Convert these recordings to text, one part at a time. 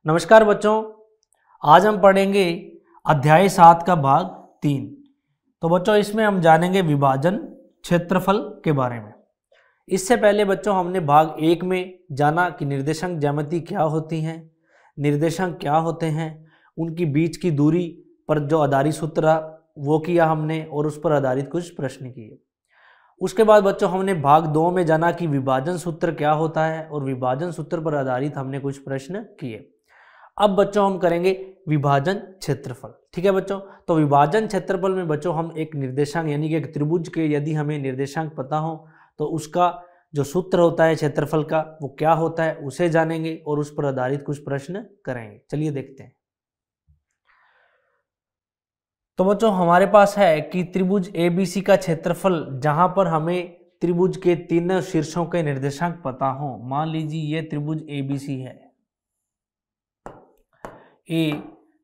नमस्कार बच्चों, आज हम पढ़ेंगे अध्याय 7 का भाग 3। तो बच्चों इसमें हम जानेंगे विभाजन क्षेत्रफल के बारे में। इससे पहले बच्चों हमने भाग 1 में जाना कि निर्देशांक ज्यामिति क्या होती हैं, निर्देशांक क्या होते हैं, उनकी बीच की दूरी पर जो आधारित सूत्र वो किया हमने और उस पर आधारित कुछ प्रश्न किए। उसके बाद बच्चों हमने भाग 2 में जाना कि विभाजन सूत्र क्या होता है और विभाजन सूत्र पर आधारित हमने कुछ प्रश्न किए। अब बच्चों हम करेंगे विभाजन क्षेत्रफल। ठीक है बच्चों, तो विभाजन क्षेत्रफल में बच्चों हम एक निर्देशांक यानी कि एक त्रिभुज के यदि हमें निर्देशांक पता हो तो उसका जो सूत्र होता है क्षेत्रफल का वो क्या होता है उसे जानेंगे और उस पर आधारित कुछ प्रश्न करेंगे। चलिए देखते हैं। तो बच्चों हमारे पास है कि त्रिभुज एबीसी का क्षेत्रफल, जहां पर हमें त्रिभुज के तीनों शीर्षों के निर्देशांक पता हो। मान लीजिए ये त्रिभुज एबीसी है, ए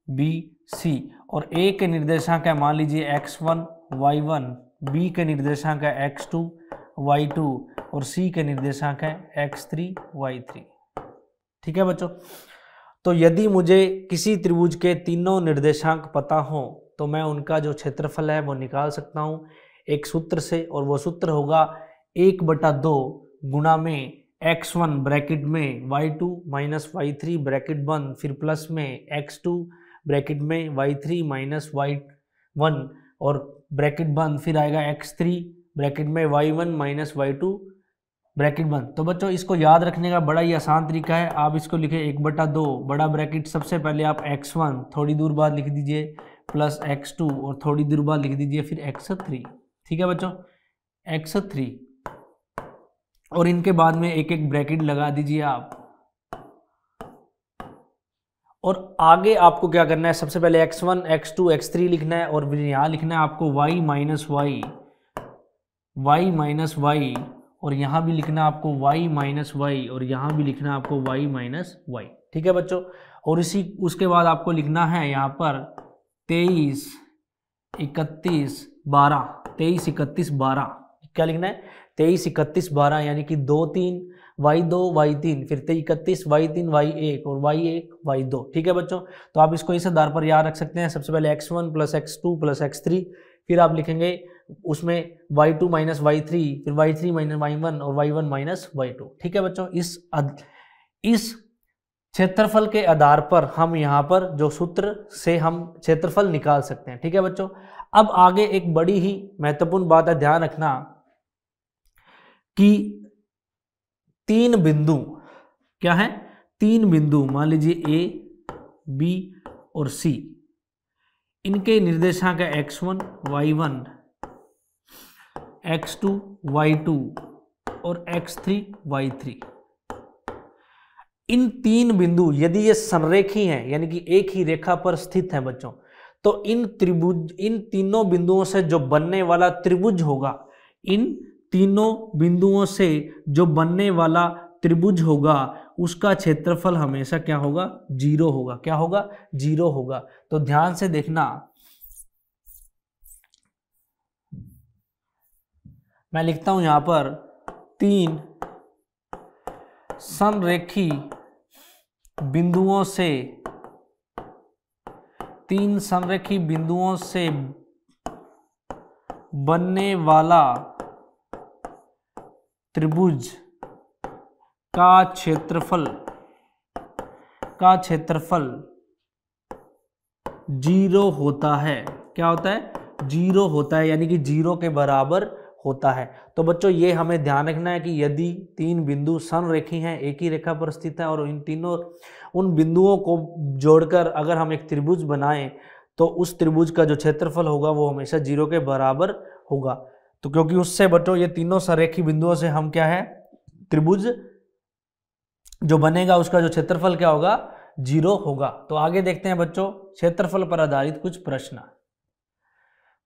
बी सी, और ए के निर्देशांक है मान लीजिए x1 y1, बी के निर्देशांक है x2 y2 और सी के निर्देशांक है x3 y3। ठीक है बच्चों, तो यदि मुझे किसी त्रिभुज के तीनों निर्देशांक पता हो तो मैं उनका जो क्षेत्रफल है वो निकाल सकता हूं एक सूत्र से, और वो सूत्र होगा 1/2 गुणा में x1 ब्रैकेट में y2 माइनस y3 ब्रैकेट बंद, फिर प्लस में x2 ब्रैकेट में y3 माइनस y1 और ब्रैकेट बंद, फिर आएगा x3 ब्रैकेट में y1 माइनस y2 ब्रैकेट बंद। तो बच्चों इसको याद रखने का बड़ा ही आसान तरीका है। आप इसको लिखे 1/2 बड़ा ब्रैकेट, सबसे पहले आप x1 थोड़ी दूर बाद लिख दीजिए प्लस x2 और थोड़ी दूर बाद लिख दीजिए फिर x3। ठीक है बच्चों, x3 और इनके बाद में एक एक ब्रैकेट लगा दीजिए आप। और आगे आपको क्या करना है, सबसे पहले x1 x2 x3 लिखना है और फिर यहाँ लिखना है आपको y माइनस y और यहाँ भी लिखना है आपको y माइनस y और यहाँ भी लिखना है आपको y माइनस y। ठीक है बच्चों, और इसी उसके बाद आपको लिखना है यहाँ पर 23 31 12 23 31 12। क्या लिखना है 23 31 12 यानी कि 2 3 y2 y3 फिर 31 y3 y1 और y1 y2। ठीक है बच्चों, तो आप इसको इस आधार पर याद रख सकते हैं। सबसे पहले x1 plus x2 plus x3, फिर आप लिखेंगे उसमें y2 माइनस y3 फिर y3 माइनस y1 और y1 माइनस y2। ठीक है बच्चों, इस क्षेत्रफल के आधार पर हम यहाँ पर जो सूत्र से हम क्षेत्रफल निकाल सकते हैं। ठीक है बच्चों, अब आगे एक बड़ी ही महत्वपूर्ण बात है, ध्यान रखना कि 3 बिंदु क्या है, 3 बिंदु मान लीजिए ए बी और सी, इनके निर्देशांक है x1 y1 x2 y2 और x3 y3। इन 3 बिंदु यदि ये संरेखी हैं यानी कि एक ही रेखा पर स्थित हैं बच्चों, तो इन तीनों बिंदुओं से जो बनने वाला त्रिभुज होगा, इन तीनों बिंदुओं से जो बनने वाला त्रिभुज होगा उसका क्षेत्रफल हमेशा क्या होगा, 0 होगा। क्या होगा, 0 होगा। तो ध्यान से देखना, मैं लिखता हूं यहां पर 3 संरेखी बिंदुओं से बनने वाला त्रिभुज का क्षेत्रफल 0 होता है। क्या होता है, 0 होता है, यानी कि 0 के बराबर होता है। तो बच्चों ये हमें ध्यान रखना है कि यदि 3 बिंदु संरेखी हैं, एक ही रेखा पर स्थित है और उन बिंदुओं को जोड़कर अगर हम एक त्रिभुज बनाएं तो उस त्रिभुज का जो क्षेत्रफल होगा वो हमेशा 0 के बराबर होगा। तो क्योंकि उससे बच्चों ये तीनों संरेखी बिंदुओं से हम क्या है, त्रिभुज जो बनेगा उसका जो क्षेत्रफल क्या होगा, 0 होगा। तो आगे देखते हैं बच्चों क्षेत्रफल पर आधारित कुछ प्रश्न।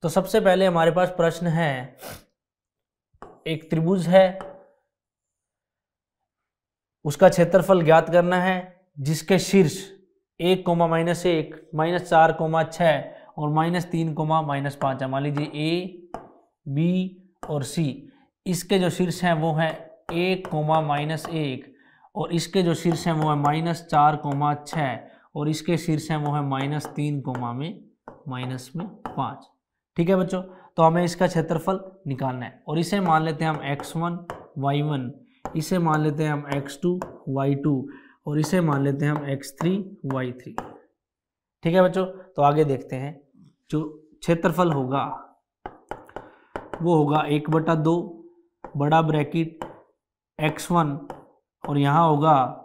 तो सबसे पहले हमारे पास प्रश्न है, एक त्रिभुज है, उसका क्षेत्रफल ज्ञात करना है जिसके शीर्ष 1 -1 -4 6 और -3 -5 है। मान लीजिए ए बी और सी, इसके जो शीर्ष हैं वो है 1 -1 और इसके जो शीर्ष हैं वो है -4,6 और इसके शीर्ष हैं वो है -3,-5। ठीक है बच्चों, तो हमें इसका क्षेत्रफल निकालना है और इसे मान लेते हैं हम x1 y1, इसे मान लेते हैं हम x2 y2 और इसे मान लेते हैं हम x3 y3। ठीक है बच्चों, तो आगे देखते हैं। जो क्षेत्रफल होगा वो होगा 1/2 बड़ा ब्रैकेट x1 और यहाँ होगा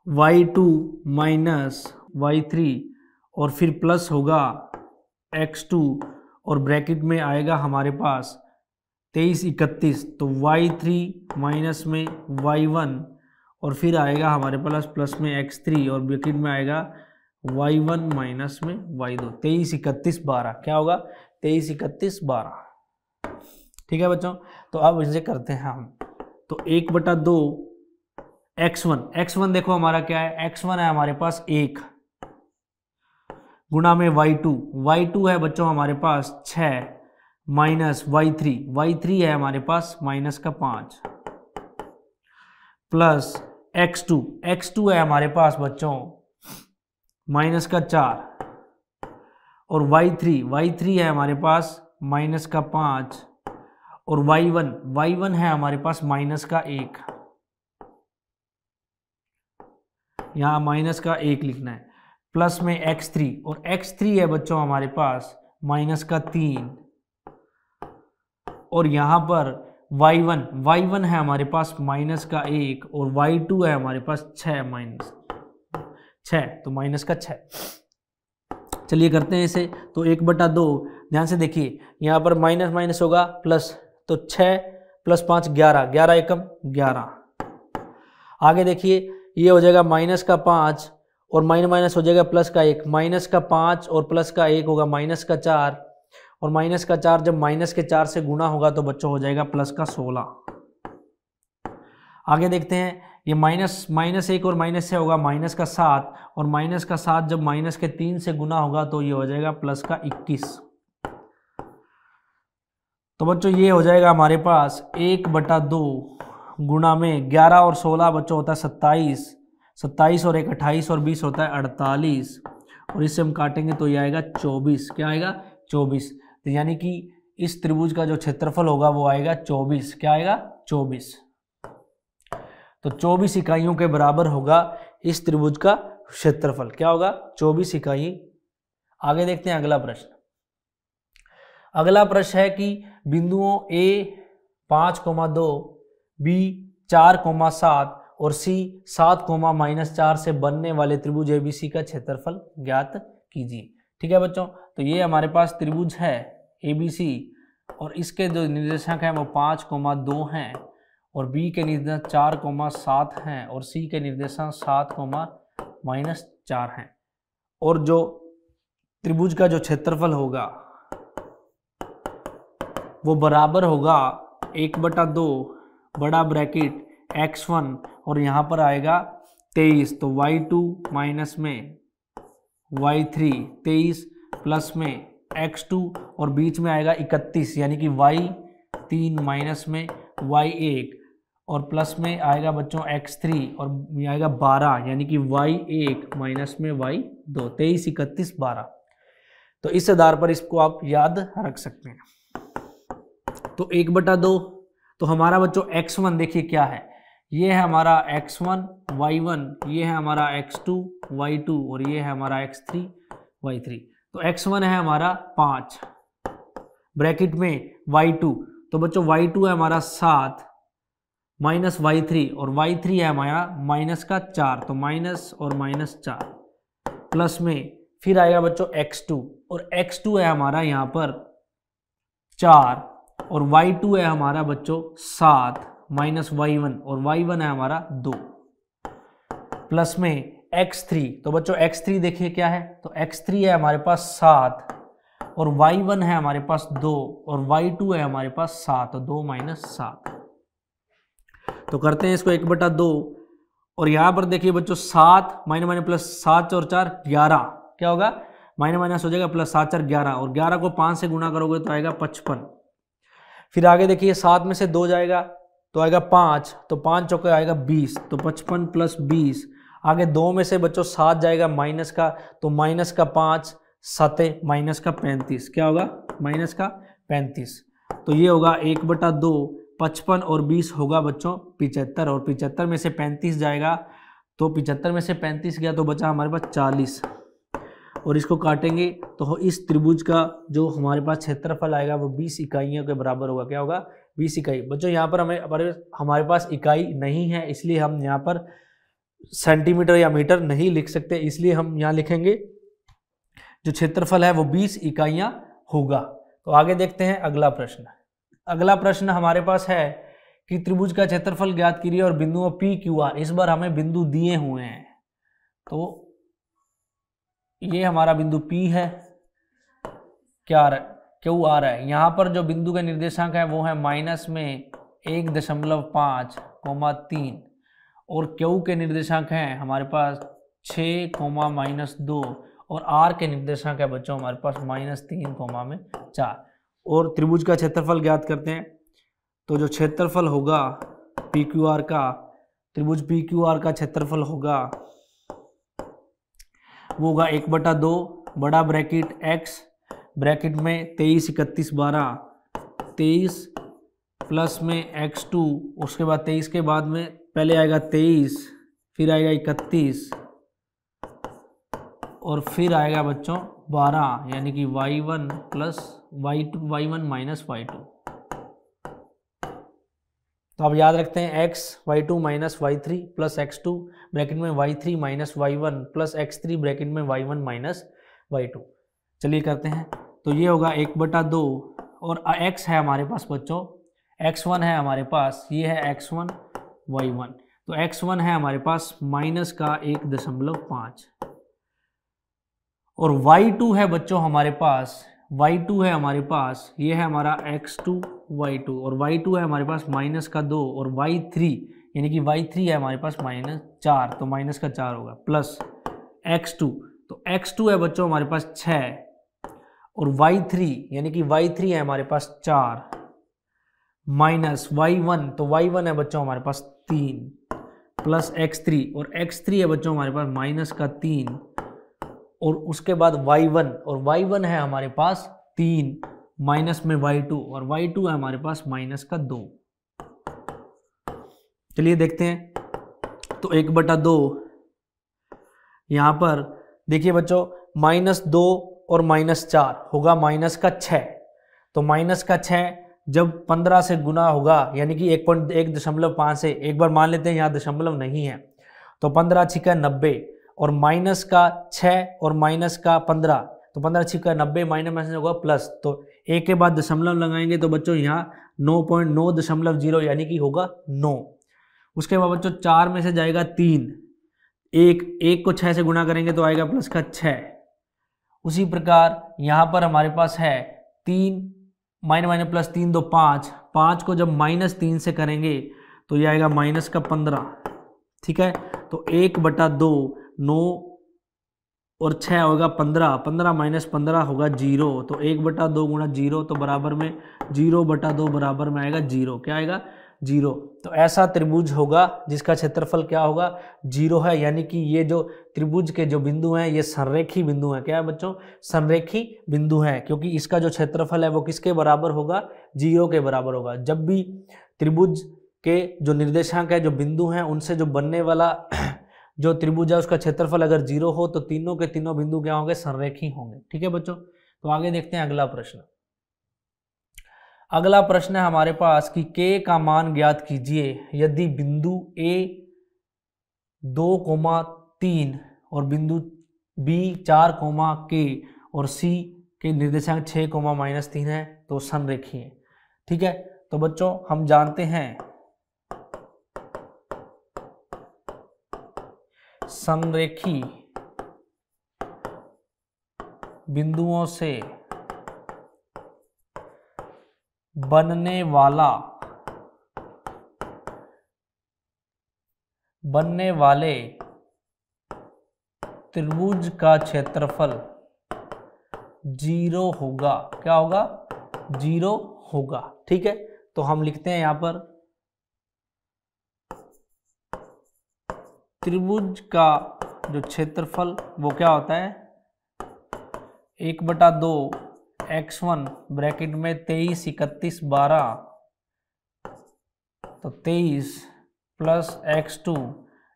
y2 माइनस y3 और फिर प्लस होगा x2 और ब्रैकेट में आएगा हमारे पास 23 31, तो y3 माइनस में y1 और फिर आएगा हमारे पास प्लस में x3 और ब्रैकेट में आएगा y1 माइनस में y2। 23 31 12 क्या होगा? 23 31 12। ठीक है बच्चों, तो अब इसे करते हैं हम। तो 1/2 x1 देखो हमारा क्या है, x1 है हमारे पास 1 गुणा में y2 है बच्चों हमारे पास 6 माइनस y3 है हमारे पास -5 प्लस x2 है हमारे पास बच्चों -4 और y3 है हमारे पास -5 और y1 है हमारे पास -1। यहाँ -1 लिखना है, प्लस में x3 और x3 है बच्चों हमारे पास -3 और यहाँ पर y1 है हमारे पास -1 और y2 है हमारे पास 6 तो -6। चलिए करते हैं इसे। तो 1/2 ध्यान से देखिए, यहाँ पर माइनस माइनस होगा प्लस, तो 6 + 5 11 एकम 11। आगे देखिए ये हो जाएगा -5 और माइनस हो जाएगा +1, -5 और +1 होगा -4 और -4 जब -4 से गुणा होगा तो बच्चों हो जाएगा +16। आगे देखते हैं, ये -1 और -6 होगा -7 और -7 जब -3 से गुना होगा तो ये हो जाएगा +21। तो बच्चों ये हो जाएगा हमारे पास 1/2 गुणा में 11 और 16 बच्चों होता है 27 और 1 28 और 20 होता है 48 और इससे हम काटेंगे तो ये आएगा 24। क्या आएगा? 24। तो यानी कि इस त्रिभुज का जो क्षेत्रफल होगा वो आएगा 24। क्या आएगा? 24। तो 24 इकाइयों के बराबर होगा इस त्रिभुज का क्षेत्रफल। क्या होगा? 24 इकाई। आगे देखते हैं अगला प्रश्न। अगला प्रश्न है कि बिंदुओं A 5,2, B 4,7 और C 7,-4 से बनने वाले त्रिभुज ABC का क्षेत्रफल ज्ञात कीजिए। ठीक है बच्चों, तो ये हमारे पास त्रिभुज है ABC और इसके जो निर्देशांक हैं वो 5,2 हैं और B के निर्देशांक 4,7 हैं और C के निर्देशांक 7,-4 हैं और जो त्रिभुज का जो क्षेत्रफल होगा वो बराबर होगा 1/2 बड़ा ब्रैकेट x1 और यहाँ पर आएगा 23, तो y2 माइनस में y3 23 प्लस में x2 और बीच में आएगा 31 यानी कि y3 माइनस में y1 और प्लस में आएगा बच्चों x3 और आएगा 12 यानी कि y1 माइनस में y2। 23 31 12। तो इस आधार पर इसको आप याद रख सकते हैं। तो 1/2 तो हमारा बच्चों x1 देखिए क्या है, ये है हमारा x1 y1, ये है हमारा x2 y2 और ये है हमारा x3 y3। तो x1 है हमारा 5 ब्रैकेट में y2, तो बच्चों y2 है हमारा 7 माइनस y3 और y3 है हमारा -4, तो माइनस और -4 प्लस में फिर आएगा बच्चों x2 और x2 है हमारा यहाँ पर 4 और y2 है हमारा बच्चों 7 माइनस y1 और y1 है हमारा 2 प्लस में x3, तो बच्चों x3 देखिए क्या है, तो x3 है हमारे पास 7 और y1 है हमारे पास 2 और y2 है हमारे पास 7, तो 2 माइनस 7। तो करते हैं इसको 1/2 और यहाँ पर देखिए बच्चों 7 माइनस प्लस 7 और 4 11, क्या होगा? माइनस हो जाएगा प्लस 7 4 11 और 11 को 5 से गुणा करोगे तो आएगा 55। फिर आगे देखिए 7 में से 2 जाएगा तो आएगा 5, तो 5 चौके आएगा 20, तो 55 प्लस 20, आगे 2 में से बच्चों 7 जाएगा माइनस का, तो माइनस का 5, 7 माइनस का 35, क्या होगा माइनस का 35। तो ये होगा 1/2, 55 और 20 होगा बच्चों 75, और 75 में से 35 जाएगा, तो 75 में से 35 गया तो बचा हमारे पास 40, और इसको काटेंगे तो इस त्रिभुज का जो हमारे पास क्षेत्रफल आएगा वो 20 इकाइयों के बराबर होगा। क्या होगा 20 इकाई। बच्चों यहाँ पर हमारे पास इकाई नहीं है, इसलिए हम यहाँ पर सेंटीमीटर या मीटर नहीं लिख सकते, इसलिए हम यहाँ लिखेंगे जो क्षेत्रफल है वो 20 इकाइयाँ होगा। तो आगे देखते हैं अगला प्रश्न। अगला प्रश्न हमारे पास है कि त्रिभुज का क्षेत्रफल ज्ञात कीजिए और बिंदुओं P Q R, इस बार हमें बिंदु दिए हुए हैं। तो ये हमारा बिंदु P है, क्या क्यू आ रहा है। यहाँ पर जो बिंदु के निर्देशांक है वो है माइनस में 1.5, 3, और क्यू के निर्देशांक हैं हमारे पास 6, -2, और आर के निर्देशांक है बच्चों हमारे पास -3, 4। और त्रिभुज का क्षेत्रफल ज्ञात करते हैं। तो जो क्षेत्रफल होगा पी क्यू आर का, त्रिभुज पी क्यू आर का क्षेत्रफल होगा वो होगा 1/2 बड़ा ब्रैकेट x ब्रैकेट में 23, 31, 12, 23 प्लस में x2, उसके बाद 23 के बाद में पहले आएगा 23, फिर आएगा 31, और फिर आएगा बच्चों 12, यानी कि y1 plus y1 minus y2। तो आप याद रखते हैं x y2 minus y3 plus x2 bracket में y3 minus y1 plus x3 bracket में y1 माइनस y2। चलिए करते हैं। तो ये होगा 1/2, और x है हमारे पास बच्चों, x1 है हमारे पास, ये है x1 y1, तो x1 है हमारे पास माइनस का 1.5, और y2 है बच्चों हमारे पास, y2 है हमारे पास, ये है हमारा x2 y2, और y2 है हमारे पास माइनस का 2, और y3 यानी कि y3 है हमारे पास -4, तो माइनस का 4 होगा, प्लस x2, तो x2 है बच्चों हमारे पास 6, और y3 यानी कि y3 है हमारे पास 4, माइनस y1, तो y1 है बच्चों हमारे पास 3, प्लस x3, और x3 है बच्चों हमारे पास माइनस का 3, और उसके बाद y1, और y1 है हमारे पास 3, माइनस में y2, और y2 है हमारे पास माइनस का 2। चलिए देखते हैं। तो 1/2 यहाँ पर देखिए बच्चों, -2 और -4 होगा -6, तो -6 जब 15 से गुना होगा यानी कि 1.5 से, एक बार मान लेते हैं यहाँ दशमलव नहीं है, तो 15 × 90, और -6 और -15, तो 15 × 90 माइनस होगा प्लस, तो एक के बाद दशमलव लगाएंगे तो बच्चों यहाँ 9.900 यानी कि होगा 9। उसके बाद बच्चों 4 में से जाएगा 3, एक को 6 से गुणा करेंगे तो आएगा प्लस का 6। उसी प्रकार यहाँ पर हमारे पास है 3 माइनस प्लस 3 2 5, 5 को जब -3 से करेंगे तो ये आएगा -15, ठीक है। तो 1/2, 9 और 6 होगा 15, 15 माइनस 15 होगा 0, तो 1/2 गुणा 0, तो बराबर में 0/2 बराबर में आएगा 0, क्या आएगा 0। तो ऐसा त्रिभुज होगा जिसका क्षेत्रफल क्या होगा 0 है, यानी कि ये जो त्रिभुज के जो बिंदु हैं ये संरेखी बिंदु हैं। क्या है बच्चों, संरेखी बिंदु हैं, क्योंकि इसका जो क्षेत्रफल है वो किसके बराबर होगा 0 के बराबर होगा। जब भी त्रिभुज के जो निर्देशांक है, जो बिंदु हैं, उनसे जो बनने वाला जो त्रिभुज है उसका क्षेत्रफल अगर 0 हो तो तीनों के तीनों बिंदु क्या होंगे, संरेखी होंगे। ठीक है बच्चों, तो आगे देखते हैं अगला प्रश्न। अगला प्रश्न है हमारे पास कि k का मान ज्ञात कीजिए यदि बिंदु A 2,3 और बिंदु B 4,K और C के निर्देशांक 6,-3 है तो संरेखी है। ठीक है, तो बच्चों हम जानते हैं संरेखी बिंदुओं से बनने वाले त्रिभुज का क्षेत्रफल 0 होगा। क्या होगा, 0 होगा। ठीक है, तो हम लिखते हैं यहां पर त्रिभुज का जो क्षेत्रफल वो क्या होता है 1/2 x1 ब्रैकेट में 23, 31, 12 तो 23 प्लस x2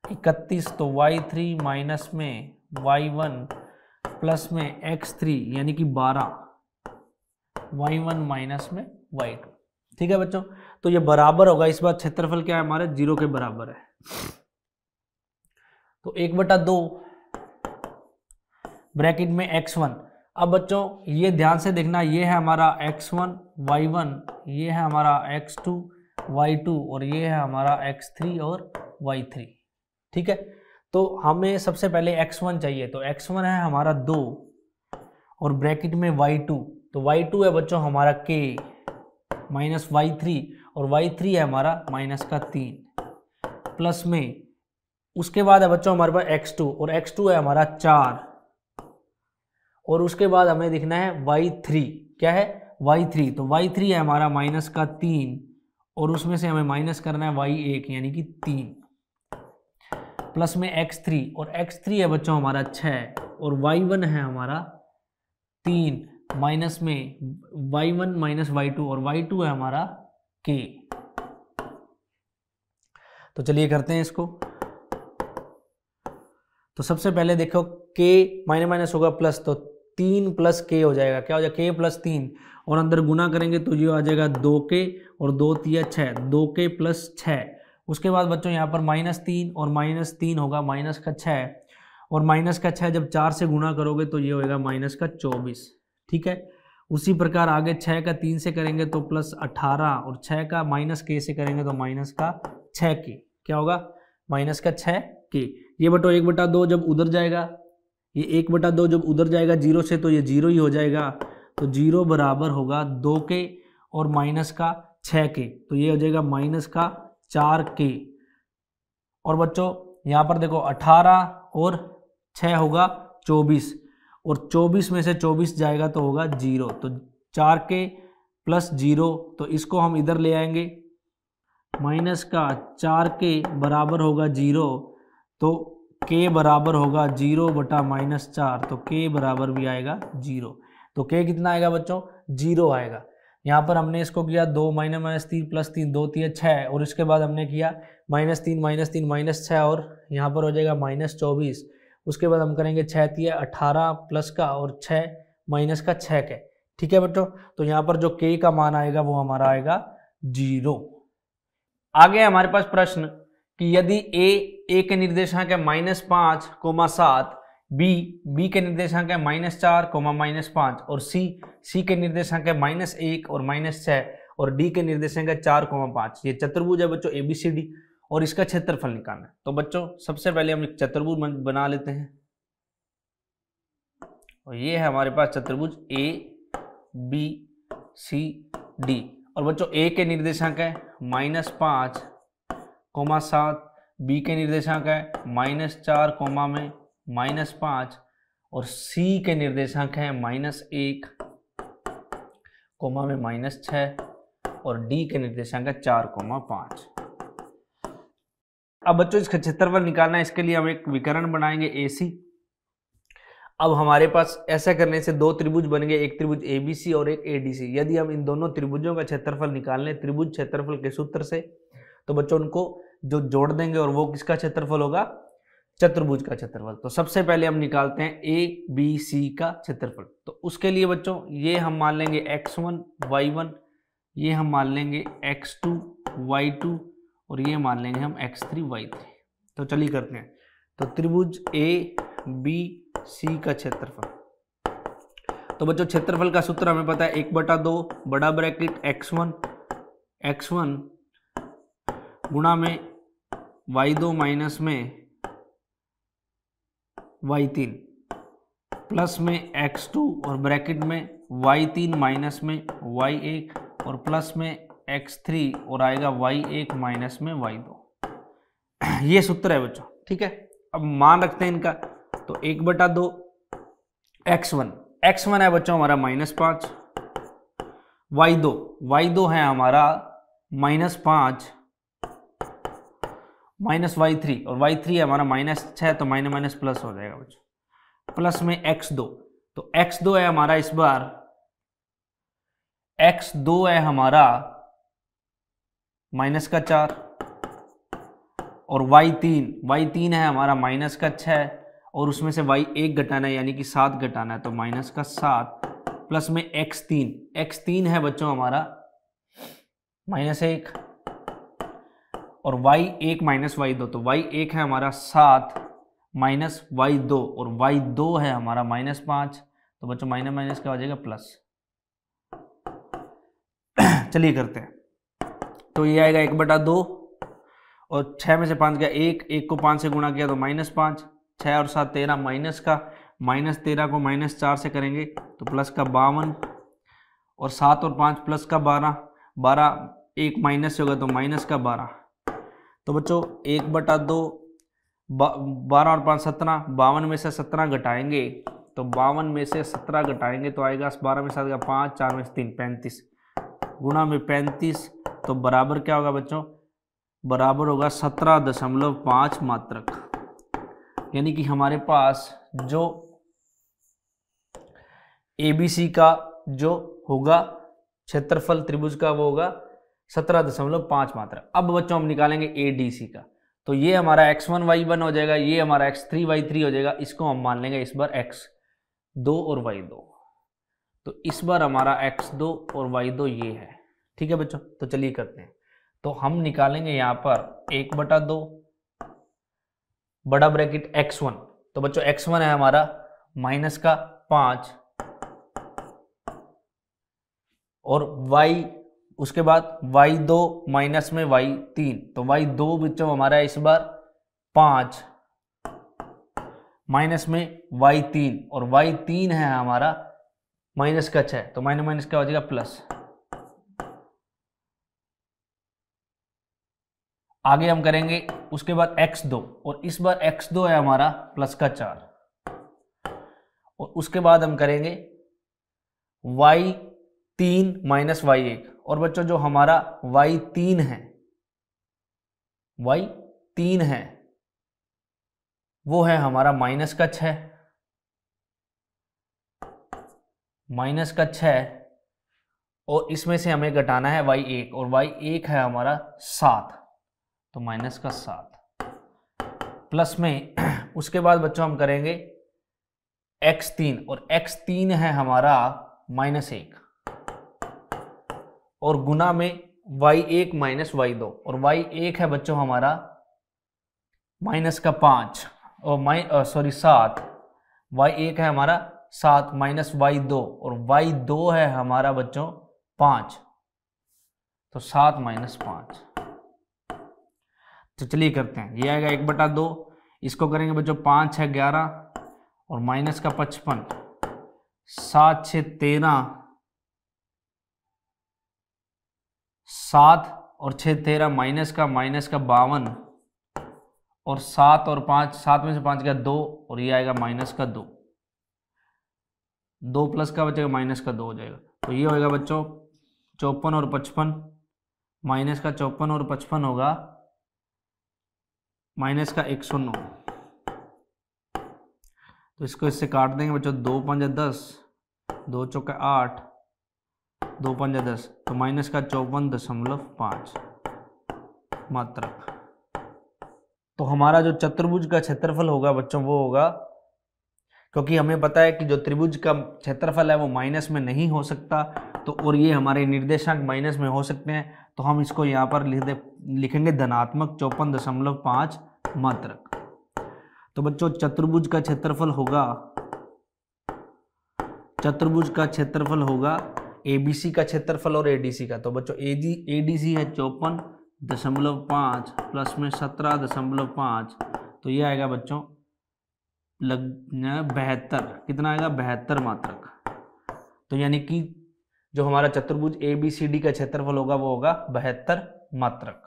31 तो y3 माइनस में y1 प्लस में x3 यानी कि 12 y1 माइनस में y2। ठीक है बच्चों, तो ये बराबर होगा, इस बार क्षेत्रफल क्या है हमारे 0 के बराबर है। तो 1/2 ब्रैकेट में x1। अब बच्चों ये ध्यान से देखना, ये है हमारा x1 y1, ये है हमारा x2 y2 और ये है हमारा x3 और y3। ठीक है, तो हमें सबसे पहले x1 चाहिए, तो x1 है हमारा 2 और ब्रैकेट में y2, तो y2 है बच्चों हमारा k माइनस y3 और y3 है हमारा माइनस का 3 प्लस में, उसके बाद है बच्चों हमारे पास x2 और x2 है हमारा 4 और उसके बाद हमें दिखना है y3, क्या है y3, तो y3 है हमारा माइनस का 3 और उसमें से हमें माइनस करना है y1 यानी कि 3 प्लस में x3 और x3 है बच्चों हमारा 6 और y1 है हमारा 3 माइनस में y1 माइनस y2 और y2 है हमारा k। तो चलिए करते हैं इसको। तो सबसे पहले देखो k माइनस माइनस होगा प्लस, तो 3 प्लस k हो जाएगा, क्या हो जाएगा k प्लस 3 और अंदर गुना करेंगे तो ये आ जाएगा 2k और 2 3 6, 2k प्लस 6। उसके बाद बच्चों यहाँ पर -3 और -3 होगा माइनस का 6 और माइनस का 6 जब 4 से गुना करोगे तो ये होएगा माइनस का 24। ठीक है, उसी प्रकार आगे 6 का 3 से करेंगे तो प्लस 18 और 6 का माइनस k से करेंगे तो माइनस का 6k, क्या होगा माइनस का 6k। ये बटो 1/2 जब उधर जाएगा, ये 1/2 जब उधर जाएगा 0 से तो ये 0 ही हो जाएगा, तो 0 बराबर होगा 2k और माइनस का 6k, तो ये हो जाएगा माइनस का 4k। और बच्चों यहाँ पर देखो 18 और 6 होगा 24 और 24 में से 24 जाएगा तो होगा 0, तो 4k प्लस 0, तो इसको हम इधर ले आएंगे, माइनस का 4k बराबर होगा 0, तो k बराबर होगा 0/-4, तो k बराबर भी आएगा 0। तो k कितना आएगा बच्चों 0 आएगा। यहाँ पर हमने इसको किया 2 -3 प्लस 3 2 3 6 और इसके बाद हमने किया -3 -6 और यहाँ पर हो जाएगा -24। उसके बाद हम करेंगे 6 3 18 प्लस का और 6 माइनस का 6 के। ठीक है बच्चों, तो यहाँ पर जो k का मान आएगा वो हमारा आएगा 0। आगे हमारे पास प्रश्न कि यदि a के निर्देशांक है -5, 7, b के निर्देशांक है -4, -5 और c के निर्देशांक है -1 और -6 और d के निर्देशांक है 4, 5। ये चतुर्भुज है बच्चों ABCD और इसका क्षेत्रफल निकालना है। तो बच्चों सबसे पहले हम एक चतुर्भुज बना लेते हैं और ये है हमारे पास चतुर्भुज ABCD और बच्चों a के निर्देशांक है -5, 7, b के निर्देशांक है -4, -5 और c के निर्देशांक है -1, -6 और d के निर्देशांक है 4, 5। अब बच्चों इसका क्षेत्रफल निकालना है, इसके लिए हम एक विकर्ण बनाएंगे AC। अब हमारे पास ऐसा करने से दो त्रिभुज बन गए, एक त्रिभुज ABC और एक ADC। यदि हम इन दोनों त्रिभुजों का क्षेत्रफल निकाल लें त्रिभुज क्षेत्रफल के सूत्र से तो बच्चों उनको जो जोड़ देंगे और वो किसका क्षेत्रफल होगा चतुर्भुज का क्षेत्रफल। तो सबसे पहले हम निकालते हैं ABC का क्षेत्रफल। तो उसके लिए बच्चों ये हम मान लेंगे x1 y1, ये हम मान लेंगे x2 y2 और ये मान लेंगे हम x3 y3। तो चलिए करते हैं। तो त्रिभुज ABC का क्षेत्रफल, तो बच्चों क्षेत्रफल का सूत्र हमें पता है 1/2 बड़ा ब्रैकेट x1 गुणा में y2 माइनस में y3 प्लस में x2 और ब्रैकेट में y3 माइनस में y1 और प्लस में x3 और आएगा y1 माइनस में y2। ये सूत्र है बच्चों। ठीक है, अब मान रखते हैं इनका। तो 1/2 x1 है बच्चों हमारा -5, y2 है हमारा -5 -y3 और y3 है हमारा -6, तो माइनस माइनस प्लस हो जाएगा बच्चों। प्लस में x2, तो x2 है हमारा इस बार, x2 है हमारा -4 और y3 है हमारा -6 और उसमें से y1 घटाना है यानी कि 7 घटाना है, तो -7 प्लस में x3 है बच्चों हमारा -1 और y1 -y2, तो y1 है हमारा 7 माइनस y2 और y2 है हमारा -5, तो बच्चों माइनस माइनस क्या हो जाएगा प्लस। चलिए करते हैं, तो ये आएगा 1/2 और 6 में से 5 गया 1 को 5 से गुणा किया तो -5, 6 और 7 13, माइनस का -13 को -4 से करेंगे तो प्लस का 52 और 7 और 5 प्लस का 12 1 माइनस से होगा तो माइनस का 12। तो बच्चों 1/2 12 और 5 17, 52 में से 17 घटाएंगे तो 52 में से 17 घटाएंगे तो आएगा 12 में 7 का 5, 4 में 3 35 गुणा में 35, तो बराबर क्या होगा बच्चों, बराबर होगा 17.5 मात्रक। यानी कि हमारे पास जो ABC का जो होगा क्षेत्रफल त्रिभुज का वो होगा 17.5 मात्रक। अब बच्चों हम निकालेंगे ADC का, तो ये हमारा x1 y1 हो जाएगा, ये हमारा x3 y3 हो जाएगा, इसको हम मान लेंगे इस बार x2 और y2, तो इस बार हमारा x2 और y2 ये है। ठीक है बच्चों, तो चलिए करते हैं। तो हम निकालेंगे यहाँ पर 1/2 बड़ा ब्रैकेट x1, तो बच्चों x1 है हमारा -5 और y उसके बाद y2 माइनस में y3, तो y2 बच्चों हमारा इस बार 5 माइनस में y3 और y3 है हमारा -6, तो माइनस माइनस क्या हो जाएगा प्लस। आगे हम करेंगे उसके बाद x2 और इस बार x2 है हमारा +4 और उसके बाद हम करेंगे y3 माइनस y1 और बच्चों जो हमारा y3 है वो है हमारा -6 और इसमें से हमें घटाना है y1 और y1 है हमारा 7, तो -7 प्लस में उसके बाद बच्चों हम करेंगे x3 और x3 है हमारा -1 और गुना में y1 माइनस y2 और y1 है बच्चों हमारा -5 और 7, y1 है हमारा 7 माइनस y2 और y2 है हमारा बच्चों 5, तो 7 - 5। तो चलिए करते हैं, ये आएगा 1/2, इसको करेंगे बच्चों 5 6 11 और माइनस का 55, 7 6 13, 7 और 6 13 माइनस का 52 और 7 और 5, 7 में से 5 गया 2 और ये आएगा -2, 2 प्लस का बचेगा -2 हो जाएगा, तो ये होगा बच्चों 54 और 55, माइनस का 54 और 55 होगा -109, तो इसको इससे काट देंगे बच्चों, 2 5 10, 2 चौके 8, 2 5 10, तो माइनस का 54.5 मात्रक। तो हमारा जो चतुर्भुज का क्षेत्रफल होगा बच्चों वो होगा, क्योंकि हमें पता है कि जो त्रिभुज का क्षेत्रफल है वो माइनस में नहीं हो सकता, तो और ये हमारे निर्देशांक माइनस में हो सकते हैं, तो हम इसको यहाँ पर लिखेंगे धनात्मक 54.5 मात्रक। तो बच्चों चतुर्भुज का क्षेत्रफल होगा ABC का क्षेत्रफल और ADC का। तो बच्चों ADC है 54.5 प्लस में 17.5, तो ये आएगा बच्चों 72, कितना आएगा 72 मात्रक। तो यानी कि जो हमारा चतुर्भुज ABCD का क्षेत्रफल होगा वो होगा 72 मात्रक।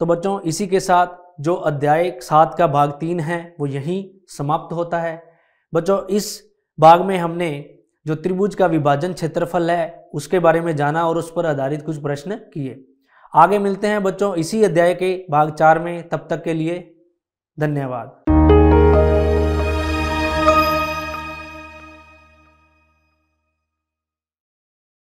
तो बच्चों इसी के साथ जो अध्याय 7 का भाग 3 है वो यहीं समाप्त होता है। बच्चों इस भाग में हमने जो त्रिभुज का विभाजन क्षेत्रफल है उसके बारे में जाना और उस पर आधारित कुछ प्रश्न किए। आगे मिलते हैं बच्चों इसी अध्याय के भाग 4 में, तब तक के लिए धन्यवाद।